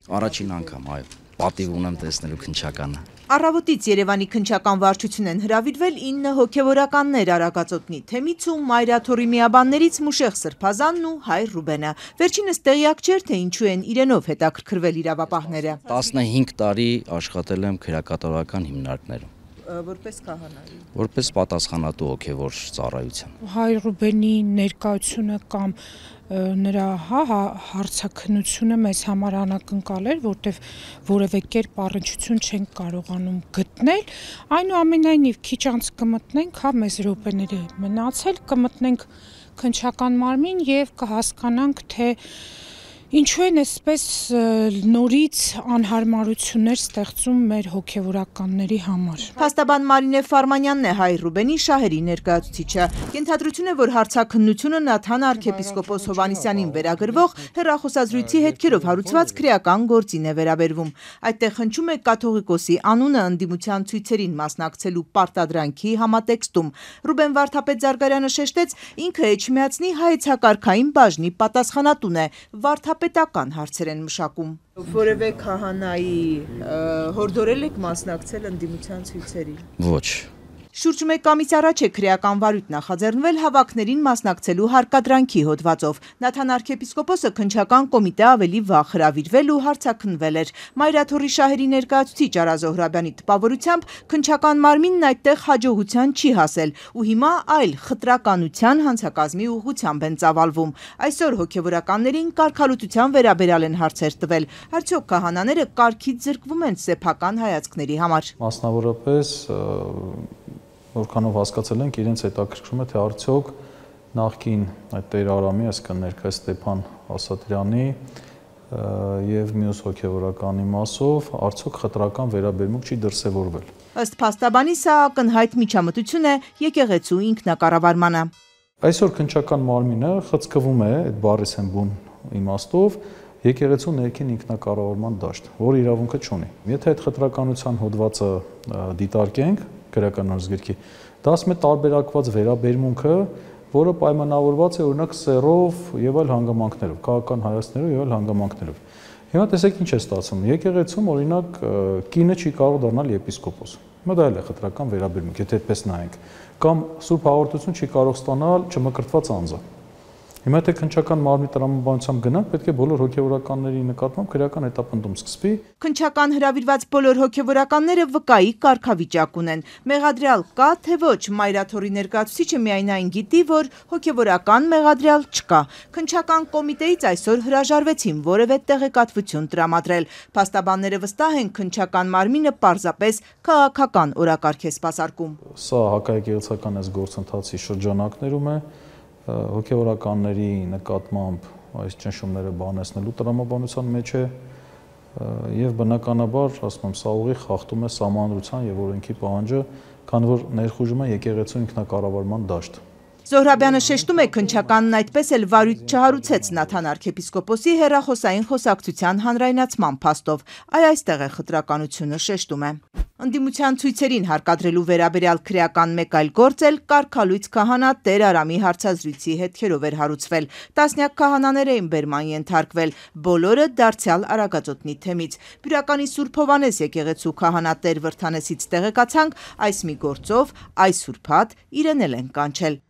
Առաջին անգամ, այո, պատիվ ունեմ տեսնելու քննչականը։ Առավոտից Երևանի քննչական վարչություն են հրավիրվել 9 հոգևորականներ Արագածոտնի Թեմից ու Մայրաթորի միաբաններից Մուշեղ Սրբազանն ու Հայր Ռուբենը։ Վերջինս տեղյակ չէր, թե ինչու են իրենով հետաքրքրվել իրավապահները։ 15 տարի աշխատել եմ քրեակատարական հիմնարկներում։ Որպես քահանայի։ Որպես պատասխանատու հոգևոր ծառայության։ Հայր Ռուբենի ներկայությունը կամ նրա հարցաքննությունը մեզ համար անակնկալ էր, որտեվ որևէ կերպ առնչություն չենք կարողանում գտնել, այնուամենայնիվ քիչ անց կմտնենք, մեզ րոպեների մնացել, կմտնենք քննչական մարմին եւ կհասկանանք, թե ինչու են այսպես նորից անհարմարություններ ստեղծում մեր հոգևորականների համար։ Փաստաբան Մարինե Ֆարմանյանն է Հայր Ռուբենի շահերի ներկայացուցիչը։ Ենթադրություն է, որ հարցաքննությունը Նաթան arczepiskopos Հովհաննիսյանին վերագրվող հեռախոսազրույցի հետքերով հարուցված քրեական գործին է վերաբերվում։ Այդտեղ հնչում է կաթողիկոսի անունը ընդդիմության ցույցերին մասնակցելու պարտադրանքի համատեքստում։ Ռուբեն Վարդապետ Զարգարյանը շեշտեց, ինքը Էջմիածնի հայեցակարգային բաժնի պատասխանատուն է, վարդապետական հարցեր են մշակում։ Որևէ քահանայի հորդորել եք մասնակցել ընդդիմության ցույցերին։ Ոչ։ Շուրջ մեկ ամիս առաջ է քրեական վարույթ նախաձեռնվել հավաքներին մասնակցելու հարկադրանքի հոդվածով։ Նաթան arczepiskopos-ը քննչական կոմիտե ավելի վաղ հրավիրվել ու հարցաքննվել էր։ Մայրաթորի շահերի ներկայացուցիչ Արա Զոհրաբյանի տպավորությամբ քննչական մարմինն այդտեղ հաջողության չի հասել ու հիմա այլ խտրականության հանցակազմի ուղղությամբ են ծավալվում։ Այսօր հոգևորականներին կարգալուծության վերաբերյալ են հարցեր տվել։ Արդյոք քահանաները կարգից զրկվում են սեփական հայացքների համար։ Մասնավորապես որքանով հասկացել ենք, իրենց հետաքրքրում է, թե արդյոք նախկին այդ Տեր Արամի, այսինքն ներկայիս Ստեփան Ասատրյանի եւ մյուս հոգեվորականի մասով արդյոք խտրական վերաբերմունք չի դրսևորվել։ Ըստ փաստաբանի սա ակնհայտ միջամտություն է եկեղեցու ինքնակառավարմանը։ Այսօր քննչական մարմինը խցկվում է այդ բառի սեմբուն իմաստով եկեղեցու ներքին ինքնակառավարման դաշտ, որ իրավունքը չունի։ Եթե այդ խտրականության հոդվածը դիտարկենք քրեական օրենսգրքի, դա ասում է տարբերակված վերաբերմունքը, որը պայմանավորված է օրինակ սեռով եւ այլ հանգամանքներով, քաղաքական հայացքներով եւ այլ հանգամանքներով։ Հիմա տեսեք ինչ է ստացվում։ Եկեղեցում օրինակ կինը չի կարող դառնալ եպիսկոպոս։ Հիմա դա էլ է խտրական վերաբերմունք, եթե այդպես նայենք, կամ սուրբ հաղորդություն չի կարող ստանալ չմկրտված անձը։ Հիմա թե քննչական մարմնի տրամաբանությամբ գնանք, պետք է բոլոր հոգևորականների նկատմամբ քրեական հետապնդում սկսվի։ Քննչական հրավիրված բոլոր հոգևորականները վկայի կարգավիճակ ունեն։ Մեղադրյալ կա, թե ոչ, Մայրաթորի ներկայացուցիչը միայն այն գիտի, որ հոգևորական մեղադրյալ չկա։ Քննչական կոմիտեից այսօր հրաժարվեցին որևէ տեղեկատվություն տրամադրել։ Փաստաբանները վստահ են, քննչական մարմինը պարզապես քաղաքական օրակարգ է սպասարկում։ Սա հակաեկեղեցական գործընթացի շրջանակներում է հոգևորականների նկատմամբ այս ճնշումները բանեցնելու տրամաբանության մեջ է եւ բնականաբար, ասում եմ, սա ուղիղ խախտում է սահմանադրության եւ օրենքի պահանջը, քանի որ ներխուժում է եկեղեցու ինքնակառավարման դաշտ։ Զոհրաբյանը շեշտում է, քննչականն այդպես էլ վարույթ չհարուցեց Նաթան arczepiskopos-ի հեռախոսային խոսակցության հանրայնացման փաստով։ Այստեղ է խտրականությունը, շեշտում է։ Ընդդիմության ցույցերին հարկադրելու վերաբերյալ քրեական մեկ այլ գործ էլ կարգալույց քահանա Տեր Արամի հարցազրույցի հետքերով էր հարուցվել։ Տասնյակ քահանաներ էին բերման ենթարկվել, բոլորը դարձյալ Արագածոտնի Թեմից։ Բյուրականի Սուրբ Հովհաննես եկեղեցու քահանա Տեր Վրդանեսից տեղեկացանք, այս մի գործով այս ուրբաթ իրեն էլ են կանչել։